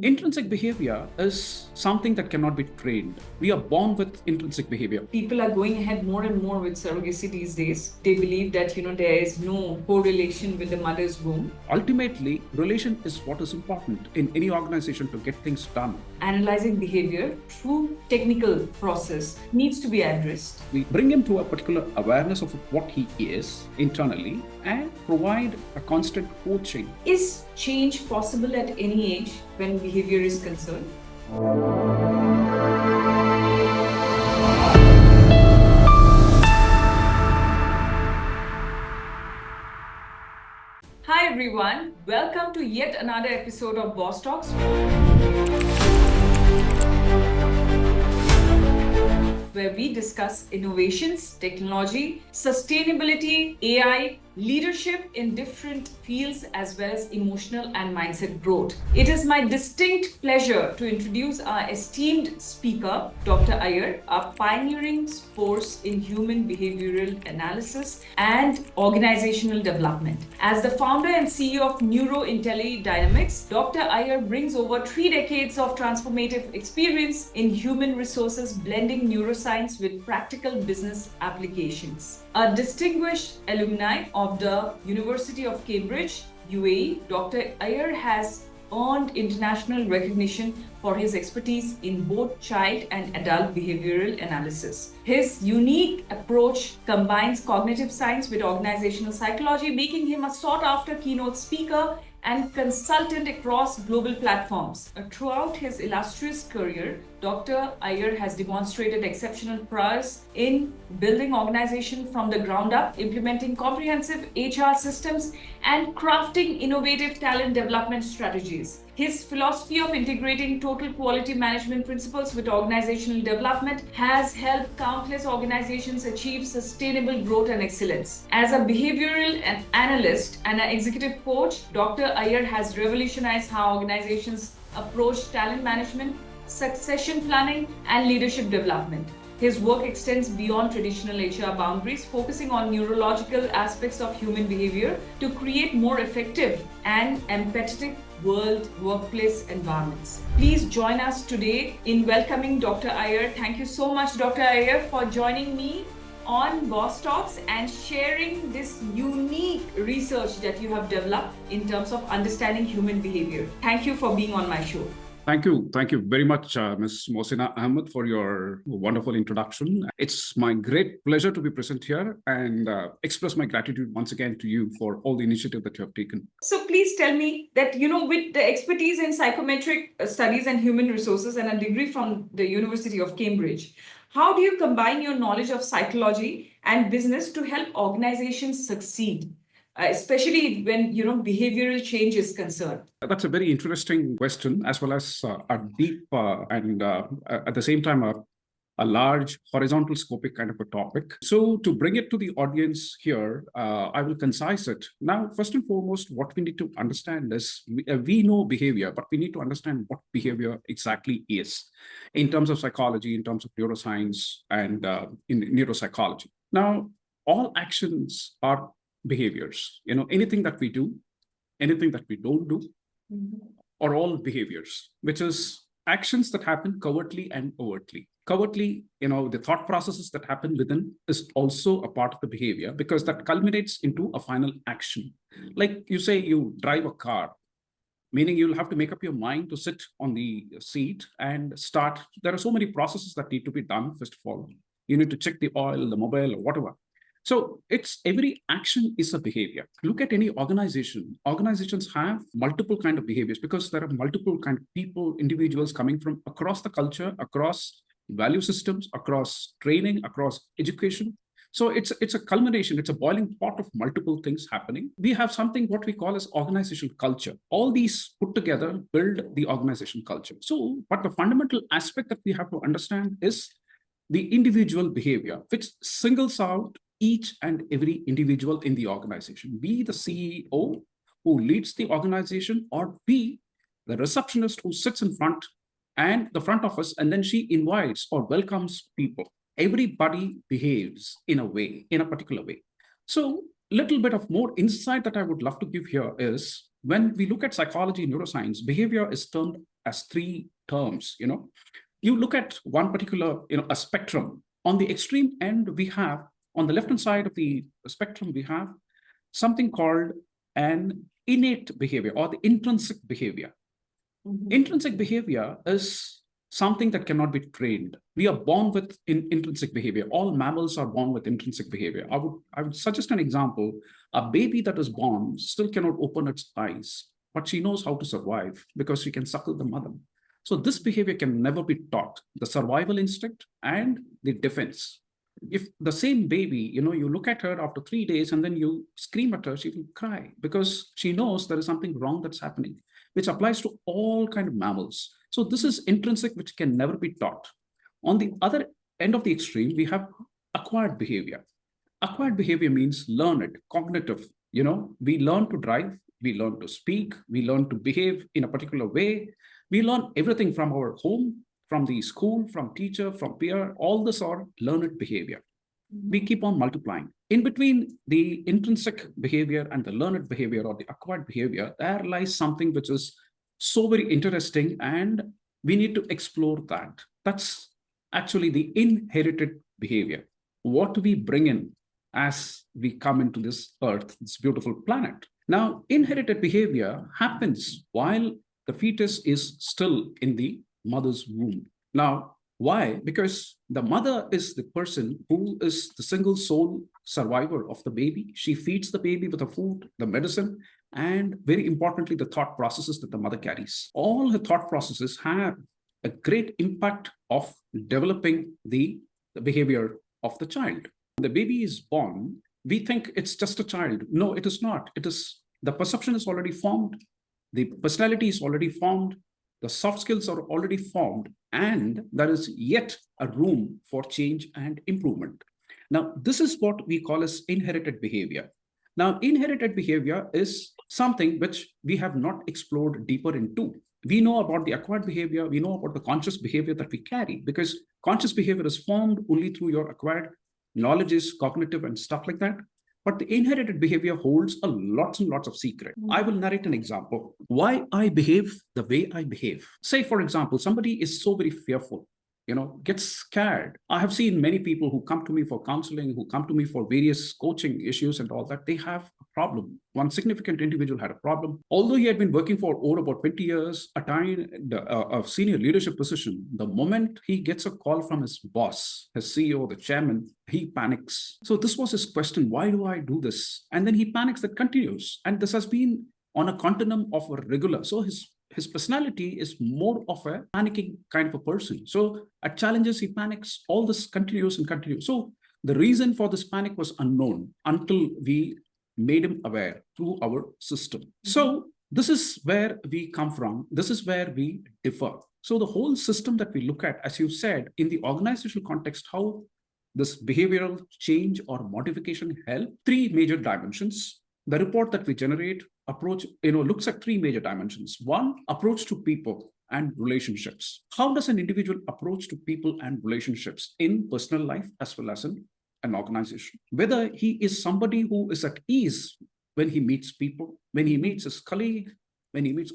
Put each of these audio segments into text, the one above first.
Intrinsic behavior is something that cannot be trained. We are born with intrinsic behavior. People are going ahead more and more with surrogacy these days. They believe that there is no correlation with the mother's womb. Ultimately, relation is what is important in any organization to get things done. Analyzing behavior through technical process needs to be addressed. We bring him to a particular awareness of what he is internally and provide a constant coaching. Is change possible at any age when behavior is concerned? Hi everyone, welcome to yet another episode of Boss Talks, where we discuss innovations, technology, sustainability, AI, leadership in different fields, as well as emotional and mindset growth. It is my distinct pleasure to introduce our esteemed speaker, Dr. Aiyar, a pioneering force in human behavioral analysis and organizational development. As the founder and CEO of NeuroIntelliDynamics, Dr. Aiyar brings over 3 decades of transformative experience in human resources, blending neuroscience with practical business applications. A distinguished alumni of the University of Cambridge, UAE, Dr. Aiyar has earned international recognition for his expertise in both child and adult behavioral analysis. His unique approach combines cognitive science with organizational psychology, making him a sought-after keynote speaker and consultant across global platforms. Throughout his illustrious career, Dr. Aiyar has demonstrated exceptional prowess in building organizations from the ground up, implementing comprehensive HR systems, and crafting innovative talent development strategies. His philosophy of integrating total quality management principles with organizational development has helped countless organizations achieve sustainable growth and excellence. As a behavioral analyst and an executive coach, Dr. Aiyar has revolutionized how organizations approach talent management, succession planning, and leadership development. His work extends beyond traditional HR boundaries, focusing on neurological aspects of human behavior to create more effective and empathetic workplace environments. Please join us today in welcoming Dr. Aiyar. Thank you so much, Dr. Aiyar, for joining me on Boss Talks and sharing this unique research that you have developed in terms of understanding human behavior. Thank you for being on my show. Thank you. Thank you very much, Ms. Mohsinaa Ahmad, for your wonderful introduction. It's my great pleasure to be present here and express my gratitude once again to you for all the initiative that you have taken. So please tell me that, with the expertise in psychometric studies and human resources and a degree from the University of Cambridge, how do you combine your knowledge of psychology and business to help organizations succeed? Especially when behavioral change is concerned? That's a very interesting question, as well as a deep and at the same time a large horizontal scopic kind of a topic. So to bring it to the audience here, I will concise it. Now, first and foremost, what we need to understand is we know behavior, but we need to understand what behavior exactly is in terms of psychology, in terms of neuroscience, and in neuropsychology. Now, all actions are behaviors. Anything that we do, anything that we don't do, are all behaviors, which is actions that happen covertly and overtly. Covertly, the thought processes that happen within is also a part of the behavior, because that culminates into a final action. Like you say, you drive a car, meaning you'll have to make up your mind to sit on the seat and start. There are so many processes that need to be done. First of all, you need to check the oil, the mobile, or whatever. So every action is a behavior. Look at any organization. Organizations have multiple kind of behaviors because there are multiple kind of people, individuals coming from across the culture, across value systems, across training, across education. So it's a culmination, it's a boiling pot of multiple things happening. We have something what we call as organizational culture. All these put together build the organizational culture. So, but the fundamental aspect that we have to understand is the individual behavior, which singles out each and every individual in the organization, be the CEO who leads the organization, or be the receptionist who sits in front and the front office, and then she invites or welcomes people. Everybody behaves in a particular way. So little bit of more insight that I would love to give here is when we look at psychology, neuroscience, behavior is termed as three terms. You look at one particular, a spectrum. On the extreme end, we have, on the left-hand side of the spectrum, we have something called an innate behavior or the intrinsic behavior. Intrinsic behavior is something that cannot be trained. We are born with intrinsic behavior. All mammals are born with intrinsic behavior. I would suggest an example. A baby that is born still cannot open its eyes, but she knows how to survive because she can suckle the mother. So this behavior can never be taught, the survival instinct and the defense. If the same baby, you look at her after 3 days and then you scream at her, she will cry because she knows there is something wrong that's happening, which applies to all kinds of mammals. So this is intrinsic, which can never be taught. On the other end of the extreme, we have acquired behavior. Acquired behavior means learned, cognitive. We learn to drive, we learn to speak, we learn to behave in a particular way. We learn everything from our home, from the school, from teacher, from peer. All this are learned behavior. We keep on multiplying. In between the intrinsic behavior and the learned behavior or the acquired behavior, there lies something which is so very interesting, and we need to explore that. That's actually the inherited behavior. What we bring in as we come into this earth, this beautiful planet. Now, inherited behavior happens while the fetus is still in the mother's womb. Now, why? Because the mother is the person who is the single sole survivor of the baby. She feeds the baby with the food, the medicine, and very importantly, the thought processes that the mother carries. All her thought processes have a great impact of developing the behavior of the child. When the baby is born, we think it's just a child. No, it is not. The perception is already formed. The personality is already formed. The soft skills are already formed, and there is yet a room for change and improvement. Now, this is what we call as inherited behavior. Now, inherited behavior is something which we have not explored deeper into. We know about the acquired behavior. We know about the conscious behavior that we carry, because conscious behavior is formed only through your acquired knowledge, cognitive and stuff like that. But the inherited behavior holds a lots and lots of secret. I will narrate an example. Why I behave the way I behave. Say, for example, somebody is so very fearful, gets scared. I have seen many people who come to me for counseling, who come to me for various coaching issues and all that. They have a problem. One significant individual had a problem. Although he had been working for over about 20 years, attained a senior leadership position, the moment he gets a call from his boss, his CEO, the chairman, he panics. So this was his question: why do I do this? And then he panics. That continues. And this has been on a continuum of a regular. So his personality is more of a panicking kind of a person. So at challenges, he panics. All this continues and continues. So the reason for this panic was unknown until we made him aware through our system. So this is where we come from. This is where we differ. So the whole system that we look at, as you said, in the organizational context, how this behavioral change or modification help, three major dimensions. The report that we generate looks at three major dimensions. One, approach to people and relationships. How does an individual approach to people and relationships in personal life as well as in an organization? Whether he is somebody who is at ease when he meets people, when he meets his colleague,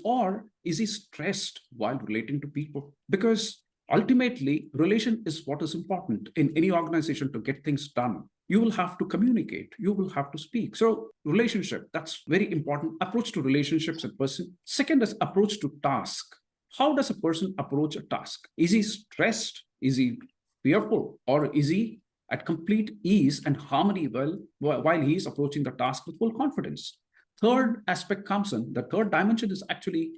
or is he stressed while relating to people? Because ultimately, relation is what is important in any organization to get things done. You will have to communicate. You will have to speak. So relationship, that's very important. Approach to relationships and person. Second is approach to task. How does a person approach a task? Is he stressed? Is he fearful? Or is he at complete ease and harmony while he is approaching the task with full confidence? Third aspect comes in. The third dimension is actually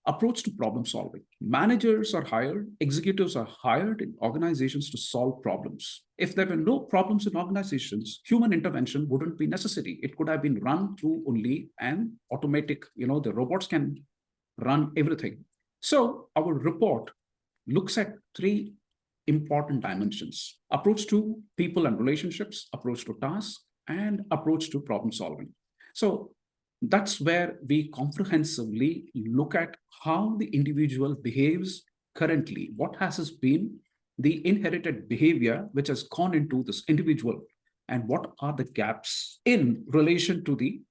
approach to problem solving. Managers are hired, executives are hired in organizations to solve problems. If there were no problems in organizations, human intervention wouldn't be necessary. It could have been run through only an automatic, the robots can run everything. So our report looks at three important dimensions: approach to people and relationships, approach to tasks, and approach to problem solving. So that's where we comprehensively look at how the individual behaves currently. What has been the inherited behavior which has gone into this individual, and what are the gaps in relation to the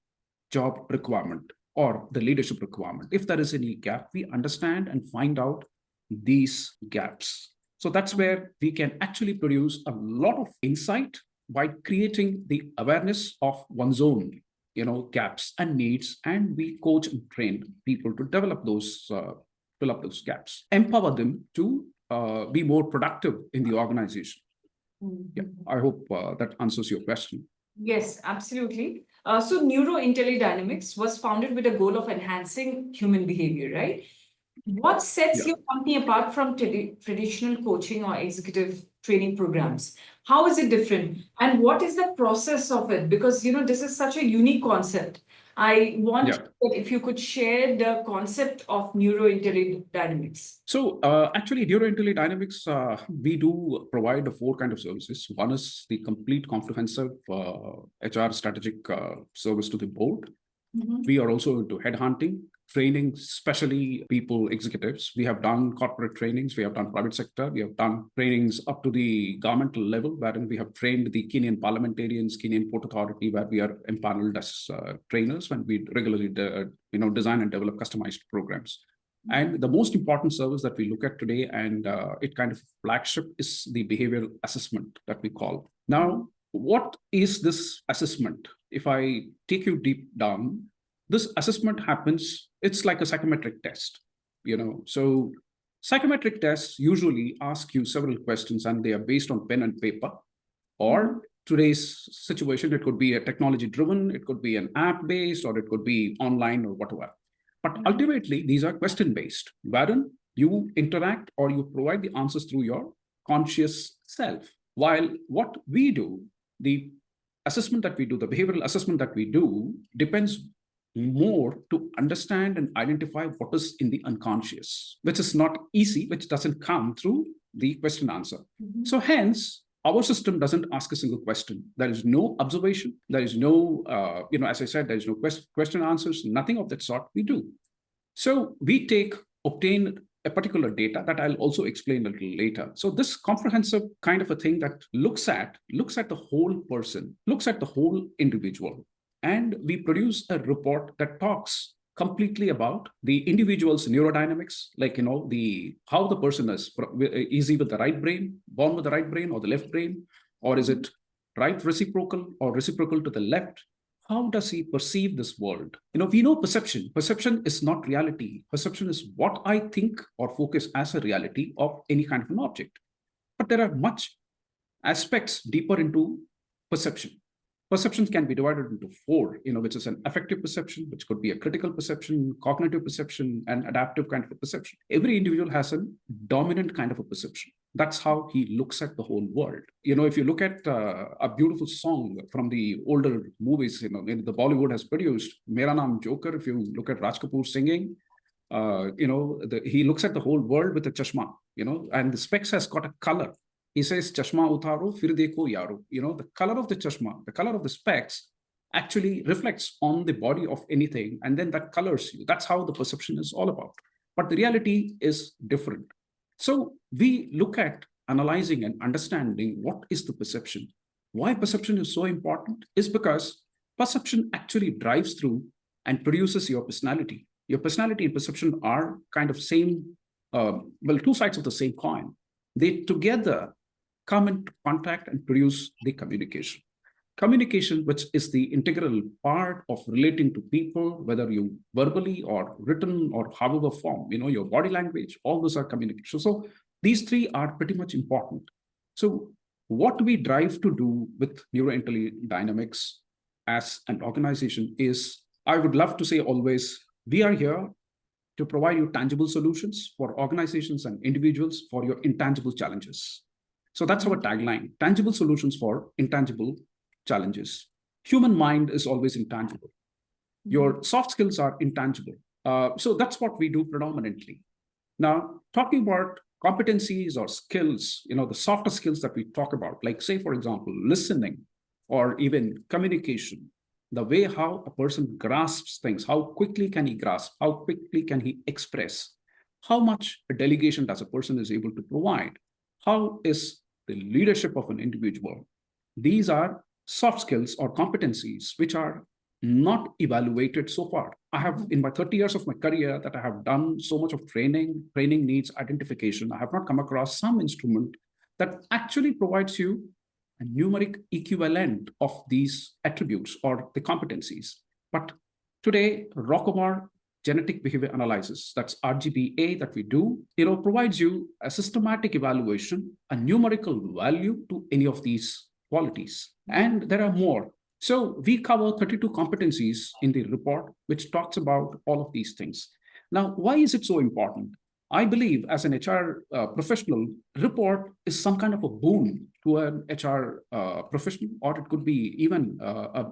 job requirement? or the leadership requirement. If there is any gap, we understand and find out these gaps. So that's where we can actually produce a lot of insight by creating the awareness of one's own, gaps and needs, and we coach and train people to develop those, fill up those gaps, empower them to be more productive in the organization. Yeah, I hope that answers your question. Yes, absolutely. So NeuroIntelliDynamics was founded with a goal of enhancing human behavior, right? What sets your company apart from traditional coaching or executive training programs? How is it different? And what is the process of it? Because, this is such a unique concept. I want that if you could share the concept of NeuroIntelliDynamics. So actually, NeuroIntelliDynamics, we do provide 4 kinds of services. One is the complete comprehensive HR strategic service to the board. We are also into headhunting, training, especially people, executives. We have done corporate trainings, we have done private sector, we have done trainings up to the governmental level, wherein we have trained the Kenyan parliamentarians, Kenyan Port Authority, where we are empaneled as trainers when we regularly design and develop customized programs. And the most important service that we look at today, and it kind of flagship, is the behavioral assessment that we call. Now, what is this assessment? If I take you deep down, this assessment happens, it's like a psychometric test, So psychometric tests usually ask you several questions, and they are based on pen and paper. Or today's situation, it could be a technology driven, it could be an app based, or it could be online or whatever. But ultimately, these are question based, wherein you interact or you provide the answers through your conscious self. While what we do, the assessment that we do, the behavioral assessment that we do, depends more to understand and identify what is in the unconscious, which is not easy, which doesn't come through the question answer. So hence, our system doesn't ask a single question. There is no observation. There is no, as I said, there is no question answers, nothing of that sort we do. So we obtain a particular data that I'll also explain a little later. So this comprehensive kind of a thing that looks at the whole person, looks at the whole individual. And we produce a report that talks completely about the individual's neurodynamics, like, how the person is he with the right brain, born with the right brain or the left brain, or is it right reciprocal or reciprocal to the left? How does he perceive this world? We know perception. Perception is not reality. Perception is what I think or focus as a reality of any kind of an object. But there are much aspects deeper into perception. Perceptions can be divided into 4, which is an affective perception, which could be a critical perception, cognitive perception, and adaptive kind of a perception. Every individual has a dominant kind of a perception. That's how he looks at the whole world. If you look at a beautiful song from the older movies, the Bollywood has produced, Mera Naam Joker, if you look at Raj Kapoor singing, he looks at the whole world with a chashma, and the specs has got a color. He says, chashma utaro, fir dekho yaro. The color of the chashma, the color of the specs actually reflects on the body of anything, and then that colors you. That's how the perception is all about. But the reality is different. So we look at analyzing and understanding what is the perception. Why perception is so important is because perception actually drives through and produces your personality. Your personality and perception are kind of same, 2 sides of the same coin. They together come into contact and produce the communication. Communication, which is the integral part of relating to people, whether you verbally or written or however form, your body language, all those are communication. So these 3 are pretty much important. So what we drive to do with NeuroIntelliDynamics as an organization is, I would love to say always, we are here to provide you tangible solutions for organizations and individuals for your intangible challenges. So that's our tagline, tangible solutions for intangible challenges. Human mind is always intangible. Your soft skills are intangible. So that's what we do predominantly. Now, talking about competencies or skills, the softer skills that we talk about, like say, for example, listening or even communication, the way how a person grasps things, how quickly can he grasp, how quickly can he express, how much a delegation does a person is able to provide, how is the leadership of an individual. These are soft skills or competencies which are not evaluated so far I have, in my 30 years of my career that I have done so much of training needs identification, I have not come across some instrument that actually provides you a numeric equivalent of these attributes or the competencies. But today, Rockamore genetic behavior analysis, that's RGBA that we do, provides you a systematic evaluation, a numerical value to any of these qualities. And there are more. So we cover 32 competencies in the report, which talks about all of these things. Now, why is it so important? I believe as an HR professional, report is some kind of a boon to an HR professional, or it could be even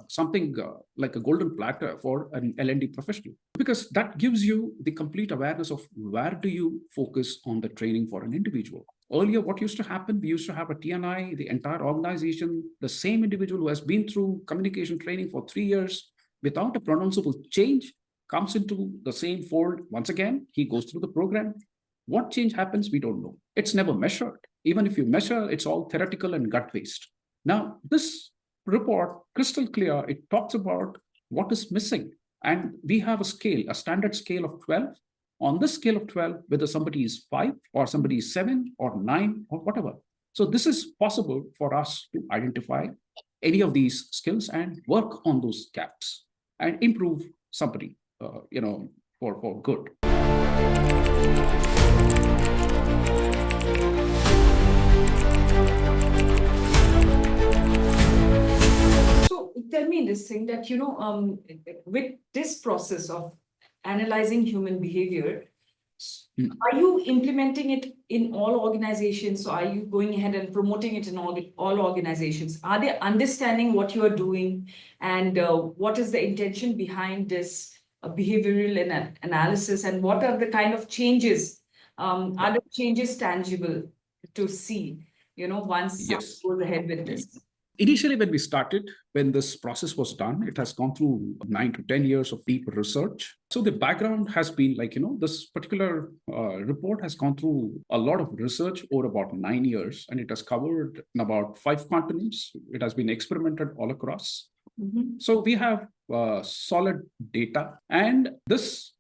something like a golden platter for an L&D professional, because that gives you the complete awareness of where do you focus on the training for an individual. Earlier, what used to happen, we used to have a TNI, the entire organization, the same individual who has been through communication training for 3 years without a pronounceable change comes into the same fold. Once again, he goes through the program. What change happens, we don't know. It's never measured. Even if you measure, it's all theoretical and gut-based. Now, this report, crystal clear, it talks about what is missing. And we have a scale, a standard scale of 12. On this scale of 12, whether somebody is 5 or somebody is 7 or 9 or whatever. So this is possible for us to identify any of these skills and work on those gaps and improve somebody, for good. So tell me this thing that, with this process of analyzing human behavior, are you implementing it in all organizations? So are you going ahead and promoting it in all organizations? Are they understanding what you are doing, and what is the intention behind this behavioral analysis, and what are the kind of changes? Are the changes tangible to see, once someone goes ahead with this? Initially, when we started, when this process was done, it has gone through 9 to 10 years of deep research. So the background has been this particular report has gone through a lot of research over about 9 years, and it has covered in about 5 continents. It has been experimented all across. So we have solid data, and this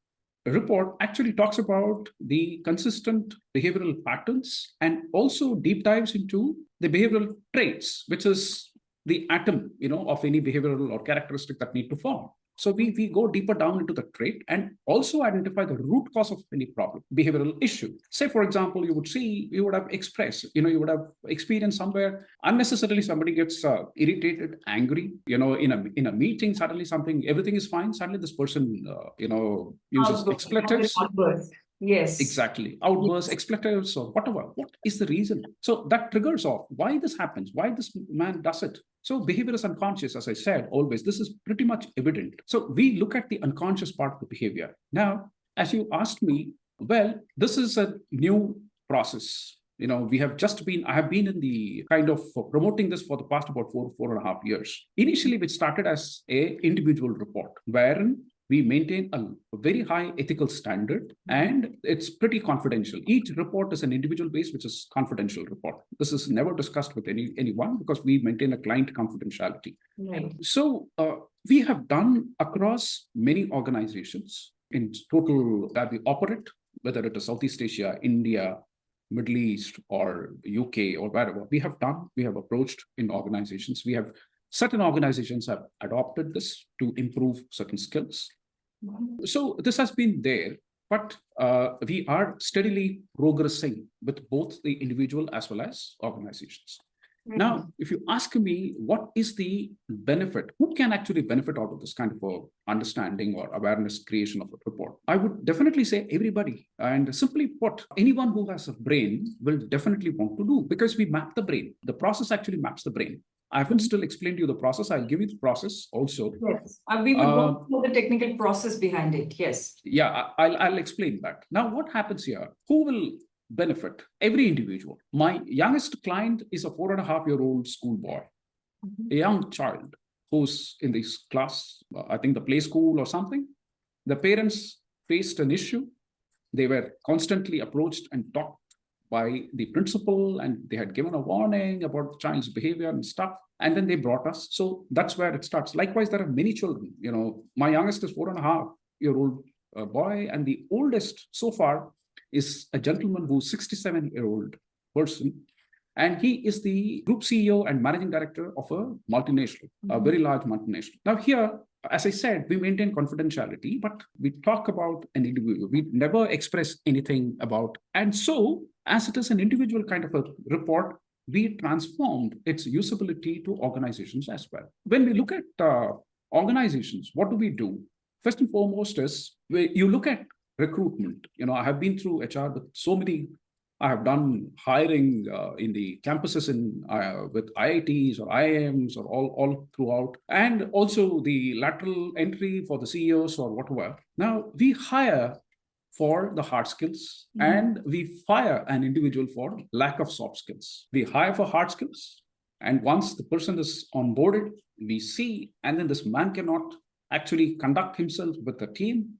report actually talks about the consistent behavioral patterns and also deep dives into the behavioral traits, which is the atom, of any behavioral or characteristic that need to form. So we go deeper down into the trait and also identify the root cause of any problem, behavioral issue. Say, for example, you would have expressed, you would have experienced somewhere unnecessarily somebody gets irritated, angry, in a meeting, suddenly everything is fine. Suddenly this person, uses expletives. Yes. Exactly. Outbursts, expletives, or whatever. What is the reason? So that triggers off why this happens, why this man does it. So behavior is unconscious, as I said, always. This is pretty much evident. So we look at the unconscious part of the behavior. Now, as you asked me, well, this is a new process. I have been in the kind of promoting this for the past about 4.5 years. Initially, which started as a individual report, wherein we maintain a very high ethical standard, and it's pretty confidential. Each report is an individual base, which is confidential report. This is never discussed with anyone because we maintain a client confidentiality. Right. So we have done across many organizations in total that we operate, whether it is Southeast Asia, India, Middle East, or UK, or wherever. We have approached in organizations. Certain organizations have adopted this to improve certain skills. So this has been there, but we are steadily progressing with both the individual as well as organizations. Now, if you ask me, what is the benefit? Who can actually benefit out of this kind of understanding or awareness creation of a report? I would definitely say everybody. And simply put, anyone who has a brain will definitely want to do, because we map the brain. The process actually maps the brain. I haven't still explained to you the process. I'll give you the process also. Yes, we will go through the technical process behind it. Yes. Yeah, I'll explain that. Now, what happens here? Who will benefit? Every individual. My youngest client is a 4.5-year-old schoolboy, a young child who's in this class, I think the play school or something. The parents faced an issue. They were constantly approached and talked by the principal, and they had given a warning about the child's behavior and stuff. And then they brought us. So that's where it starts. Likewise, there are many children. My youngest is 4.5. year-old boy, and the oldest so far is a gentleman who's 67-year-old person. And he is the group CEO and managing director of a multinational, a very large multinational. Now here, as I said, we maintain confidentiality, but we talk about an individual. We never express anything about. And so, as it is an individual kind of a report, we transformed its usability to organizations as well. When we look at organizations, what do we do? First and foremost is you look at recruitment. I have been through HR with so many. I have done hiring in the campuses with IITs or IIMs or all throughout, and also the lateral entry for the CEOs or whatever. Now we hire for the hard skills, and we fire an individual for lack of soft skills. We hire for hard skills, and once the person is onboarded, we see, and then this man cannot actually conduct himself with the team.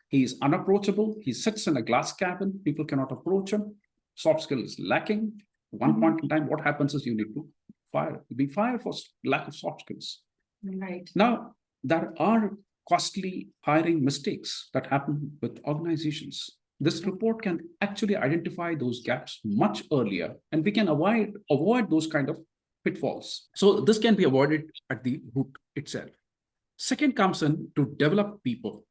He is unapproachable. He sits in a glass cabin. People cannot approach him. Soft skill is lacking. One point in time, what happens is you need to be fired for lack of soft skills. Right. Now, there are costly hiring mistakes that happen with organizations. This report can actually identify those gaps much earlier, and we can avoid those kind of pitfalls. So this can be avoided at the root itself. Second comes in to develop people.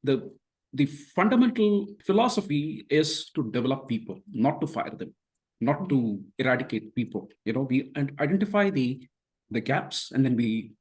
The fundamental philosophy is to develop people, not to fire them, not to eradicate people. We identify the gaps, and then we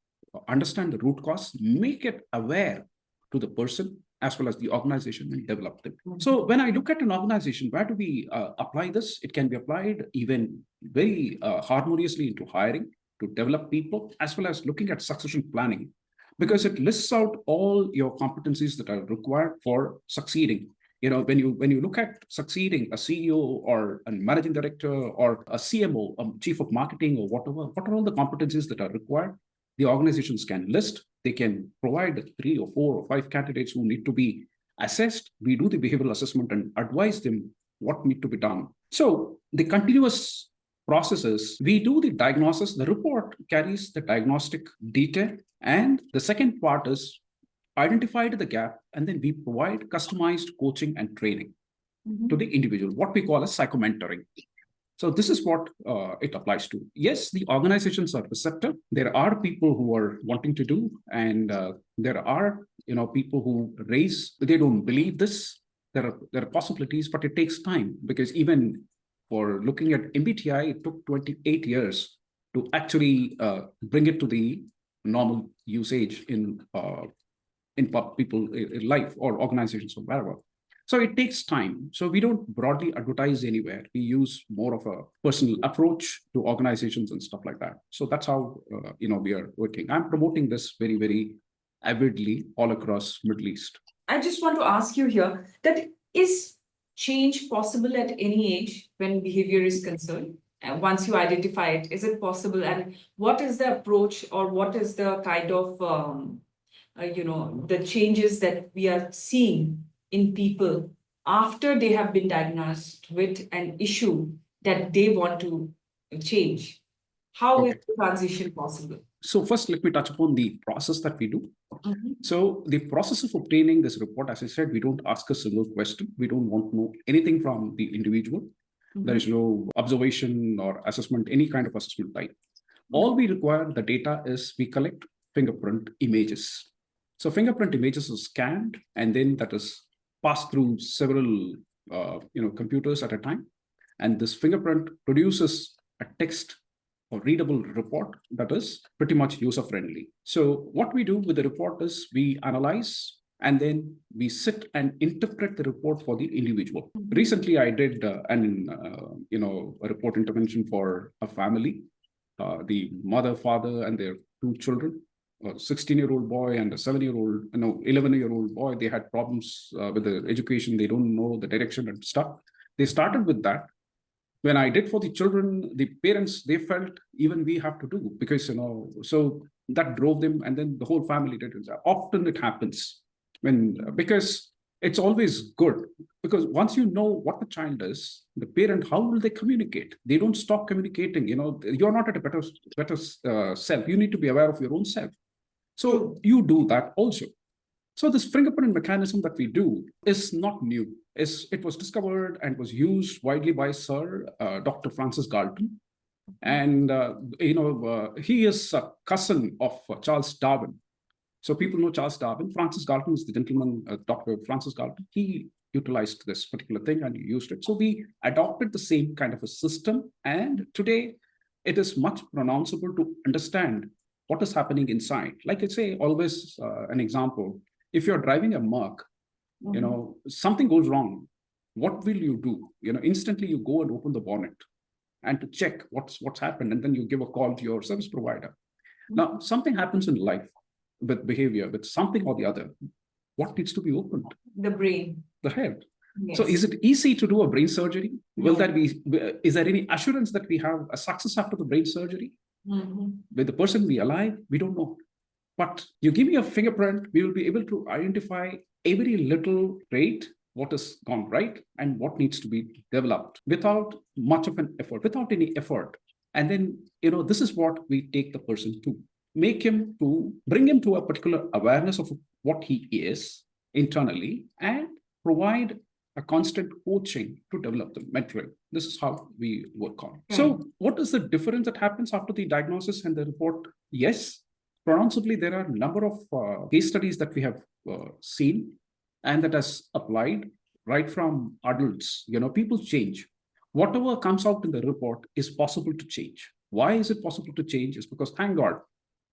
understand the root cause, make it aware to the person as well as the organization, and develop them. So when I look at an organization, where do we apply this? It can be applied even very harmoniously into hiring, to develop people, as well as looking at succession planning, because it lists out all your competencies that are required for succeeding. When you look at succeeding a CEO or a managing director or a CMO, a chief of marketing or whatever, what are all the competencies that are required? The organizations can list. They can provide 3 or 4 or 5 candidates who need to be assessed. We do the behavioral assessment and advise them what need to be done. So the continuous processes, we do the diagnosis. The report carries the diagnostic detail. And the second part is identify the gap, and then we provide customized coaching and training to the individual, what we call as psychomentoring. So this is what it applies to. Yes, the organizations are receptive. There are people who are wanting to do, and there are people who they don't believe this. There are possibilities, but it takes time, because even for looking at MBTI, it took 28 years to actually bring it to the normal usage in people in life or organizations or wherever. So it takes time. So we don't broadly advertise anywhere. We use more of a personal approach to organizations and stuff like that. So that's how we are working. I'm promoting this very, very avidly all across Middle East. I just want to ask you here, that is change possible at any age when behavior is concerned? And once you identify it, is it possible? And what is the approach, or what is the kind of, the changes that we are seeing in people after they have been diagnosed with an issue that they want to change? How is the transition possible? So first, let me touch upon the process that we do. So the process of obtaining this report, as I said, we don't ask a single question. We don't want to know anything from the individual. There is no observation or assessment, any kind of assessment type. All we require, the data is we collect fingerprint images. So fingerprint images are scanned, and then that is passed through several computers at a time. And this fingerprint produces a text or readable report that is pretty much user-friendly. So what we do with the report is we analyze, and then we sit and interpret the report for the individual. Recently, I did a report intervention for a family, the mother, father, and their 2 children, a 16-year-old boy and a 11-year-old boy. They had problems with the education. They don't know the direction and stuff. They started with that. When I did for the children, the parents, they felt even we have to do, because, so that drove them, and then the whole family did it. Often it happens because it's always good, because once you know what the child is, the parent, how will they communicate? They don't stop communicating. You're not at a better self. You need to be aware of your own self. So you do that also. So this fingerprint mechanism that we do is not new. It was discovered and was used widely by Sir Dr. Francis Galton. And, he is a cousin of Charles Darwin. So people know Charles Darwin. Francis Galton is the gentleman, Dr. Francis Galton. He utilized this particular thing and used it. So we adopted the same kind of a system. And today it is much pronounceable to understand what is happening inside. Like I say, always an example. If you're driving a Merc, something goes wrong. What will you do? Instantly you go and open the bonnet and to check what's happened. And then you give a call to your service provider. Now, something happens in life with behavior, with something or the other. What needs to be opened? The brain. The head. Yes. So is it easy to do a brain surgery? No. Is there any assurance that we have a success after the brain surgery? Will the person be alive? We don't know. But you give me a fingerprint, we will be able to identify every little trait, what has gone right, and what needs to be developed without much of an effort, without any effort. And then, this is what we take the person to. Bring him to a particular awareness of what he is internally and provide a constant coaching to develop the mentoring. This is how we work on. So what is the difference that happens after the diagnosis and the report? Yes, pronounceably, there are a number of case studies that we have seen and that has applied right from adults. People change. Whatever comes out in the report is possible to change. Why is it possible to change? Is because, thank God,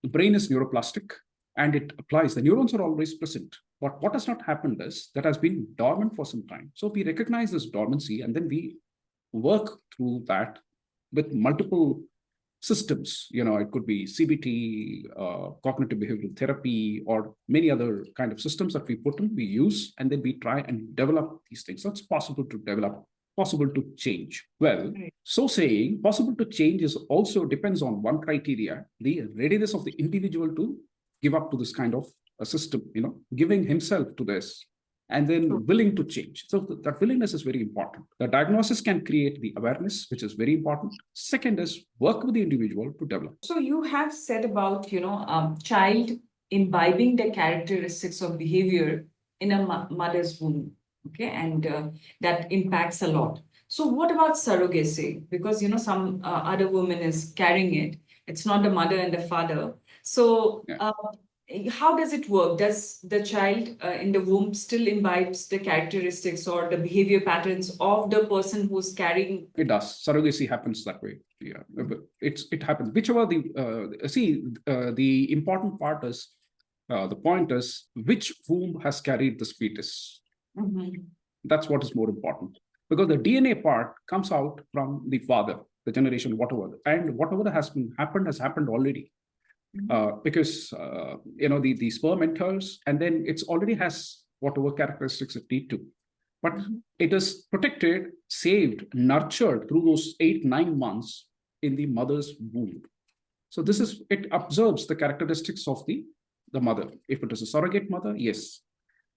the brain is neuroplastic and it applies. The neurons are always present. But what has not happened is that has been dormant for some time. So we recognize this dormancy and then we work through that with multiple systems. It could be CBT, cognitive behavioral therapy, or many other kind of systems that we put in, we use, and then we try and develop these things. So it's possible to develop, possible to change. Well, so saying possible to change is also depends on one criteria, the readiness of the individual to give up to this kind of a system, giving himself to this and then willing to change. So that willingness is very important. The diagnosis can create the awareness, which is very important. Second is work with the individual to develop. So you have said about, child imbibing the characteristics of behavior in a mother's womb. Okay, and that impacts a lot. So what about surrogacy? Because, some other woman is carrying it. It's not the mother and the father. So how does it work? Does the child in the womb still imbibes the characteristics or the behavior patterns of the person who's carrying? It does. Surrogacy happens that way. Yeah, it happens. Whichever the important part is, the point is which womb has carried this fetus. That's what is more important, because the DNA part comes out from the father, the generation, whatever, and whatever has happened already. Because the sperm enters and then it's already has whatever characteristics it need to, but it is protected, saved, nurtured through those 8-9 months in the mother's womb. So it observes the characteristics of the mother. If it is a surrogate mother, yes,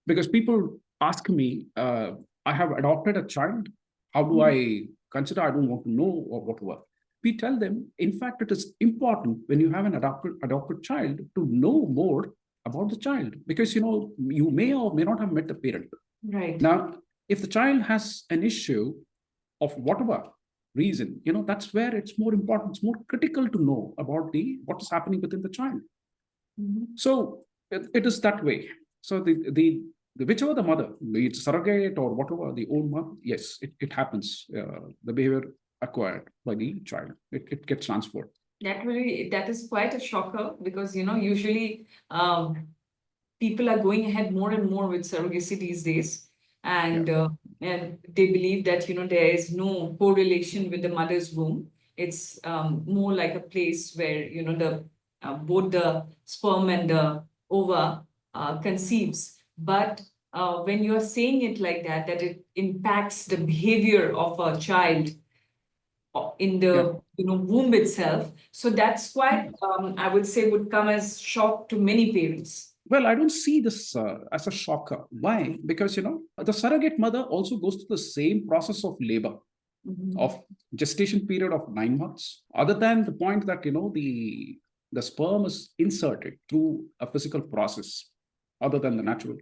because people ask me, I have adopted a child, how do I consider? I don't want to know or whatever. We tell them, in fact, it is important when you have an adopted child to know more about the child, because you may or may not have met the parent. Right. Now, if the child has an issue of whatever reason, that's where it's more important. It's more critical to know about what is happening within the child. So it is that way. So the whichever the mother, be it surrogate or whatever, the own mother, yes, it happens. The behavior acquired by the child, it gets transferred. That is quite a shocker, because usually people are going ahead more and more with surrogacy these days, and they believe that there is no correlation with the mother's womb. It's more like a place where the both the sperm and the ova conceives. But when you are saying it like that it impacts the behavior of a child in the womb itself, so that's quite I would say would come as shock to many parents. Well, I don't see this as a shocker. Why? Because the surrogate mother also goes through the same process of labor, of gestation period of 9 months, other than the point that the sperm is inserted through a physical process. other than the natural.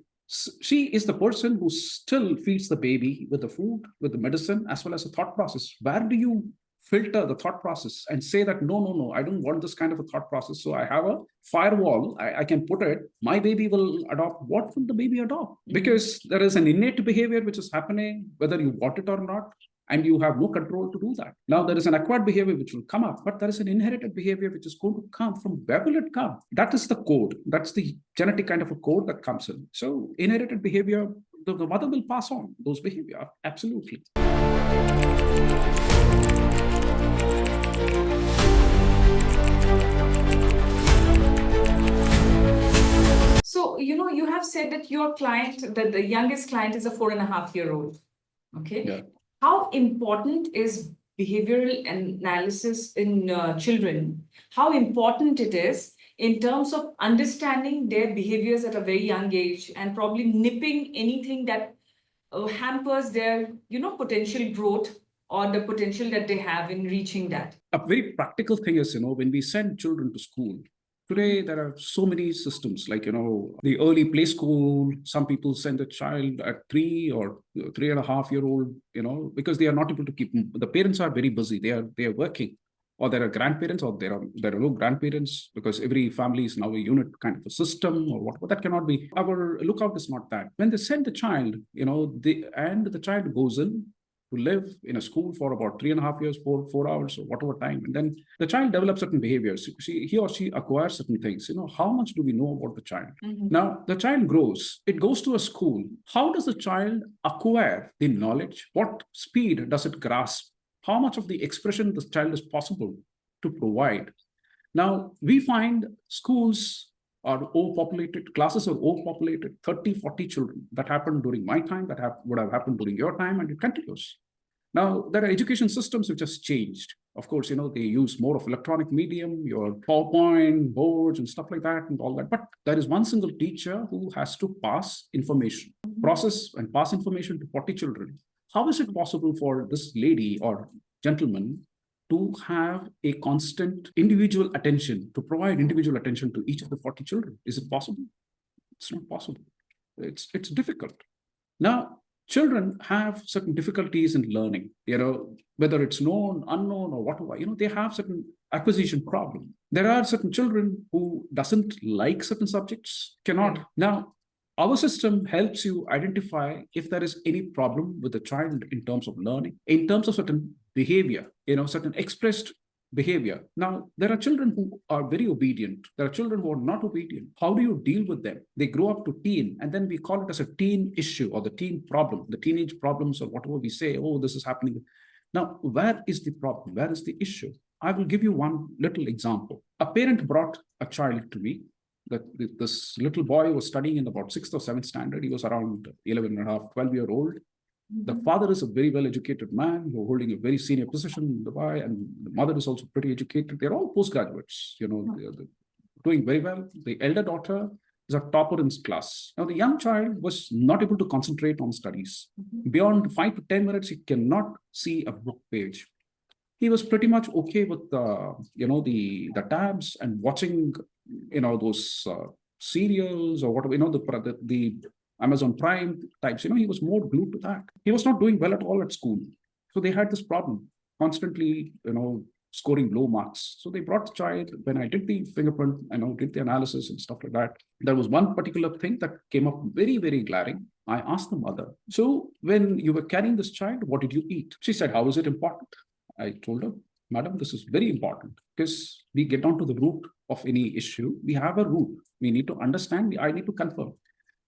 She is the person who still feeds the baby with the food, with the medicine, as well as the thought process. Where do you filter the thought process and say that, no, I don't want this kind of a thought process. So I have a firewall, I can put it, my baby will adopt. What will the baby adopt? Because there is an innate behavior which is happening, whether you want it or not, and you have no control to do that. Now, there is an acquired behavior which will come up, but there is an inherited behavior which is going to come. From where will it come? That is the code. That's the genetic kind of a code that comes in. So inherited behavior, the mother will pass on those behavior. Absolutely. So, you have said that your client, that the youngest client is a 4.5-year-old. Okay. Yeah. How important is behavioral analysis in children? How important it is in terms of understanding their behaviors at a very young age and probably nipping anything that hampers their, potential growth or the potential that they have in reaching that? A very practical thing is, when we send children to school, today, there are so many systems like, the early play school. Some people send a child at 3 or 3.5-year-old, because they are not able to keep, the parents are very busy. They are working, or there are grandparents, or there are no grandparents, because every family is now a unit kind of a system or whatever. That cannot be. Our lookout is not that. When they send the child, and the child goes in to live in a school for about 3.5 years, 4 hours, or whatever time. And then the child develops certain behaviors. He or she acquires certain things. How much do we know about the child? Now, the child grows. It goes to a school. How does the child acquire the knowledge? What speed does it grasp? How much of the expression this child is possible to provide? Now, we find schools are overpopulated, classes are overpopulated, 30, 40 children. That happened during my time, that would have happened during your time, and it continues. Now, there are education systems which has changed. Of course, they use more of electronic medium, your PowerPoint, boards, and stuff like that, and all that. But there is one single teacher who has to pass information, process and pass information to 40 children. How is it possible for this lady or gentleman to have a constant individual attention, to provide individual attention to each of the 40 children? Is it possible? It's not possible. It's difficult. Now, children have certain difficulties in learning, whether it's known, unknown, or whatever, they have certain acquisition problem. There are certain children who doesn't like certain subjects, cannot. Now, our system helps you identify if there is any problem with the child in terms of learning, in terms of certain behavior, certain expressed behavior. Now, there are children who are very obedient. There are children who are not obedient. How do you deal with them? They grow up to teen, and then we call it as a teen issue or the teen problem, the teenage problems, or whatever we say, oh, this is happening. Now, where is the problem? Where is the issue? I will give you one little example. A parent brought a child to me. This little boy was studying in about 6th or 7th standard. He was around 11.5, 12-year-old. The father is a very well-educated man, holding a very senior position in Dubai, and the mother is also pretty educated. They're all postgraduates, they're doing very well. The elder daughter is a topper in his class. Now, the young child was not able to concentrate on studies. Beyond 5 to 10 minutes, he cannot see a book page. He was pretty much okay with the tabs and watching those serials or whatever, the Amazon Prime types. He was more glued to that. He was not doing well at all at school. So they had this problem, constantly, scoring low marks. So they brought the child. When I did the fingerprint, did the analysis and stuff like that, there was one particular thing that came up very, very glaring. I asked the mother, so when you were carrying this child, what did you eat? She said, how is it important? I told her, madam, this is very important because we get down to the root of any issue. We have a root. We need to understand. I need to confirm.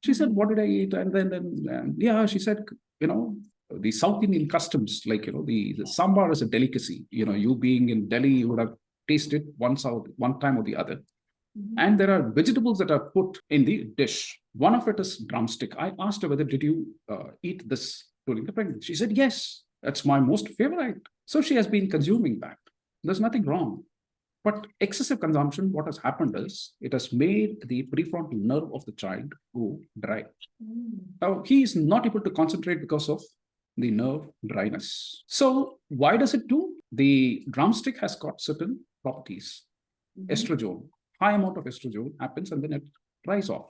She said, what did I eat? And then she said, the South Indian customs, like, the sambar is a delicacy. You being in Delhi, you would have tasted one time or the other. And there are vegetables that are put in the dish. One of it is drumstick. I asked her whether did you eat this during the pregnancy. She said, yes, that's my most favorite. So she has been consuming that. There's nothing wrong. But excessive consumption, what has happened is, it has made the prefrontal nerve of the child go dry. Now, he is not able to concentrate because of the nerve dryness. So why does it do? The drumstick has got certain properties. Estrogen, high amount of estrogen happens and then it dries off.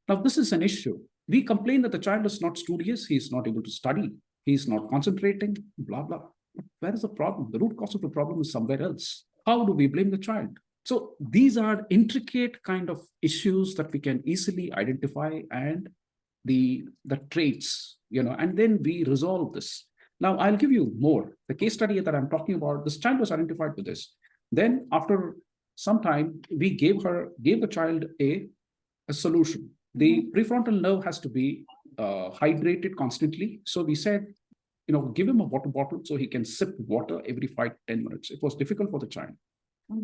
Now, this is an issue. We complain that the child is not studious, he's not able to study, he's not concentrating, blah, blah. But where is the problem? The root cause of the problem is somewhere else. How do we blame the child? So these are intricate kind of issues that we can easily identify, and the traits, and then we resolve this. Now, I'll give you more. The case study that I'm talking about, this child was identified with this. Then after some time, we gave the child a solution. The prefrontal nerve has to be hydrated constantly. So we said, give him a water bottle so he can sip water every 5-10 minutes. It was difficult for the child.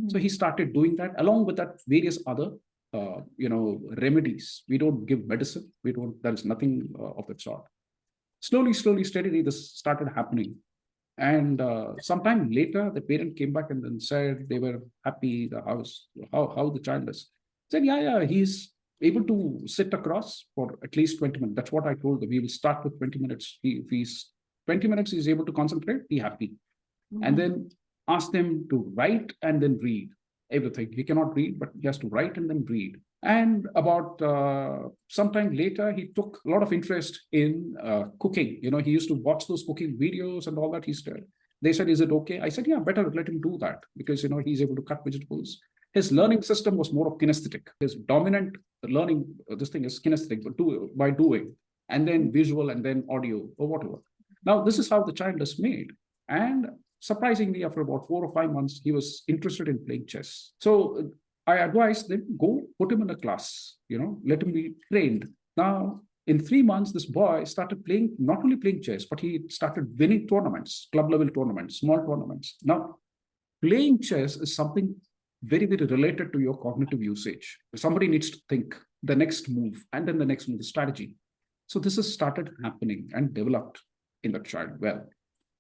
So he started doing that, along with that various other remedies. We don't give medicine. There is nothing of that sort. Slowly, steadily, this started happening. And sometime later, the parent came back and then said they were happy, how the child is. Said, yeah, he's able to sit across for at least 20 minutes. That's what I told them. We will start with 20 minutes. If he's 20 minutes, he's able to concentrate, be happy. And then ask them to write and then read everything. He cannot read, but he has to write and then read. And about sometime later, he took a lot of interest in cooking. He used to watch those cooking videos and all that. They said, is it okay? I said, yeah, better let him do that, because, he's able to cut vegetables. His learning system was more of kinesthetic. His dominant learning, this thing is kinesthetic, but by doing, and then visual, and then audio, or whatever. Now, this is how the child is made. And surprisingly, after about 4 or 5 months, he was interested in playing chess. So I advised them, go put him in a class, let him be trained. Now, in 3 months, this boy started not only playing chess, but he started winning tournaments, club level tournaments, small tournaments. Now, playing chess is something very, very related to your cognitive usage. Somebody needs to think the next move, and then the next move, the strategy. So this has started happening and developed in the child well.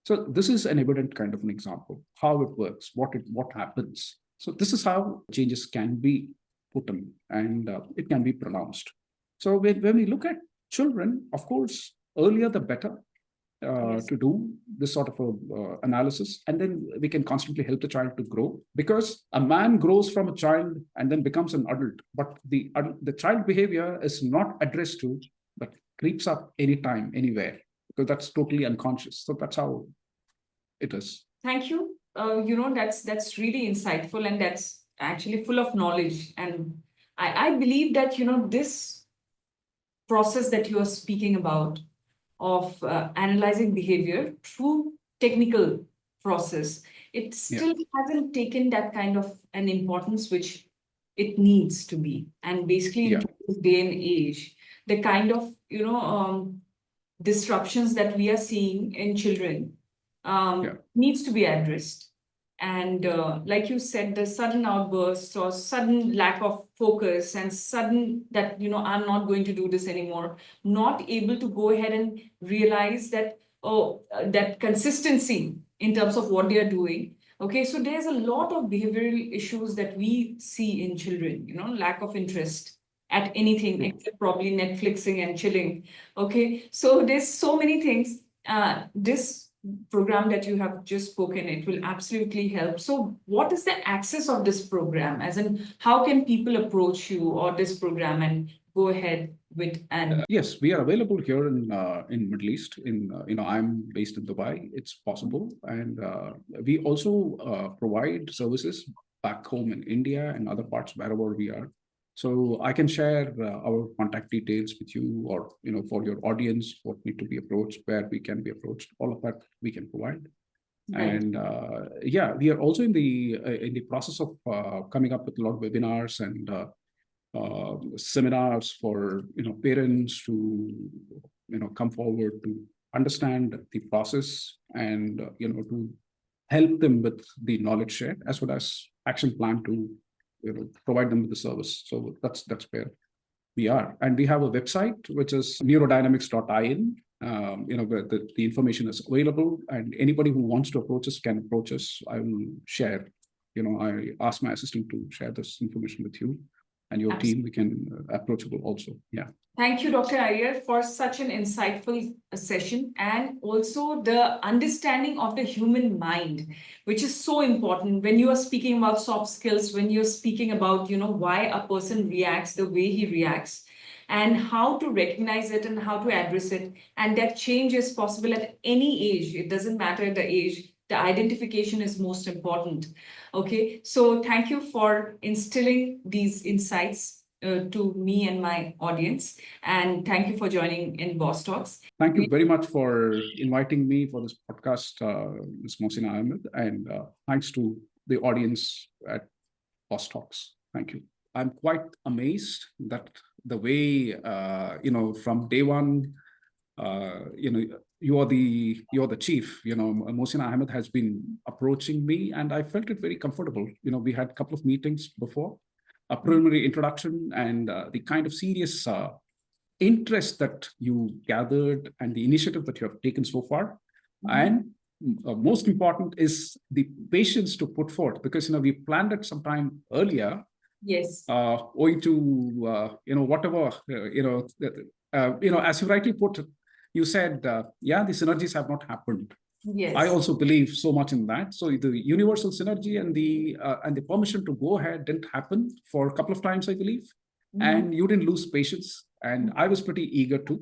So this is an evident kind of an example, how it works, what happens. So this is how changes can be put in, and it can be pronounced. So when we look at children, of course, earlier the better to do this sort of analysis, and then we can constantly help the child to grow, because a man grows from a child and then becomes an adult, but the child behavior is not addressed to, but creeps up anytime, anywhere, because that's totally unconscious. So that's how it is. Thank you. That's really insightful, and that's actually full of knowledge. And I believe that, this process that you are speaking about of analyzing behavior through technical process, it still hasn't taken that kind of an importance which it needs to be. And basically, in today's day and age, the kind of, disruptions that we are seeing in children needs to be addressed. And like you said, the sudden outbursts or sudden lack of focus and sudden that, I'm not going to do this anymore, not able to go ahead and realize that, that consistency in terms of what they are doing. Okay, so there's a lot of behavioral issues that we see in children, lack of interest at anything except probably Netflixing and chilling. Okay, so there's so many things. This program that you have just spoken, it will absolutely help. So what is the access of this program? As in, how can people approach you or this program and go ahead with? And yes, we are available here in Middle East. I'm based in Dubai. It's possible, and we also provide services back home in India and other parts wherever we are. So I can share our contact details with you, or for your audience, what need to be approached, where we can be approached. All of that we can provide. Right. And we are also in the process of coming up with a lot of webinars and seminars for parents to come forward to understand the process, and to help them with the knowledge share, as well as action plan to provide them with the service. So that's where we are. And we have a website, which is neurodynamics.in. Where the information is available, and anybody who wants to approach us can approach us. I will share, I ask my assistant to share this information with you and your team. We can approachable also. Yeah. Thank you, Dr. Aiyar, for such an insightful session, and also the understanding of the human mind, which is so important when you are speaking about soft skills, when you're speaking about, why a person reacts the way he reacts. and how to recognize it and how to address it. And that change is possible at any age. It doesn't matter the age. The identification is most important. Okay, so thank you for instilling these insights to me and my audience. And thank you for joining in Boss Talks. Thank you very much for inviting me for this podcast, Ms. Mohsinaa Ahmad, and thanks to the audience at Boss Talks. Thank you. I'm quite amazed that the way, from day one, you're the chief. Mohsinaa Ahmad has been approaching me, and I felt it very comfortable. We had a couple of meetings before, a preliminary introduction, and the kind of serious interest that you gathered and the initiative that you have taken so far. And most important is the patience to put forth, because we planned it sometime earlier. Yes. Owing to whatever as you rightly put it, you said the synergies have not happened. Yes. I also believe so much in that. So the universal synergy and the permission to go ahead didn't happen for a couple of times, I believe, and you didn't lose patience, and I was pretty eager to.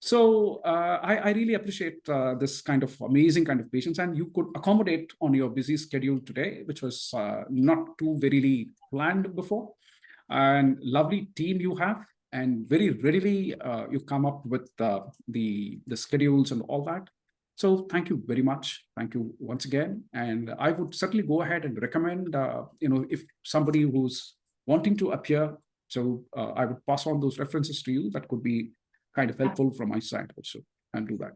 So I really appreciate this kind of amazing kind of patience, and you could accommodate on your busy schedule today, which was not too very planned before. And lovely team you have, and very readily you come up with the schedules and all that. So thank you very much. Thank you once again. And I would certainly go ahead and recommend, if somebody who's wanting to appear, so I would pass on those references to you. That could be kind of helpful from my side also, and do that.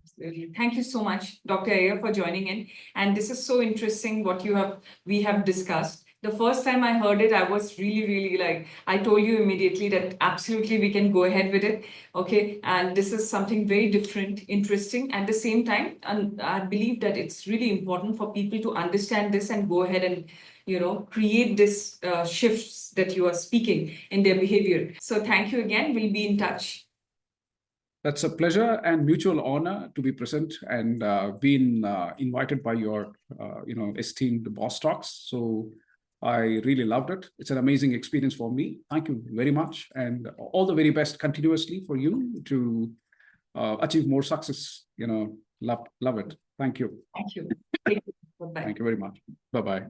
Absolutely. Thank you so much, Dr. Aiyar, for joining in. And this is so interesting what we have discussed. The first time I heard it, I was really I told you immediately that absolutely we can go ahead with it. Okay. And this is something very different, interesting. At the same time, and I believe that it's really important for people to understand this and go ahead and create this shifts that you are speaking in their behavior. So thank you again. We'll be in touch. That's a pleasure and mutual honor to be present and been invited by your, esteemed Boss Talks. So I really loved it. It's an amazing experience for me. Thank you very much, and all the very best continuously for you to achieve more success. Love it. Thank you. Thank you. Thank you. Bye-bye. Thank you very much. Bye-bye.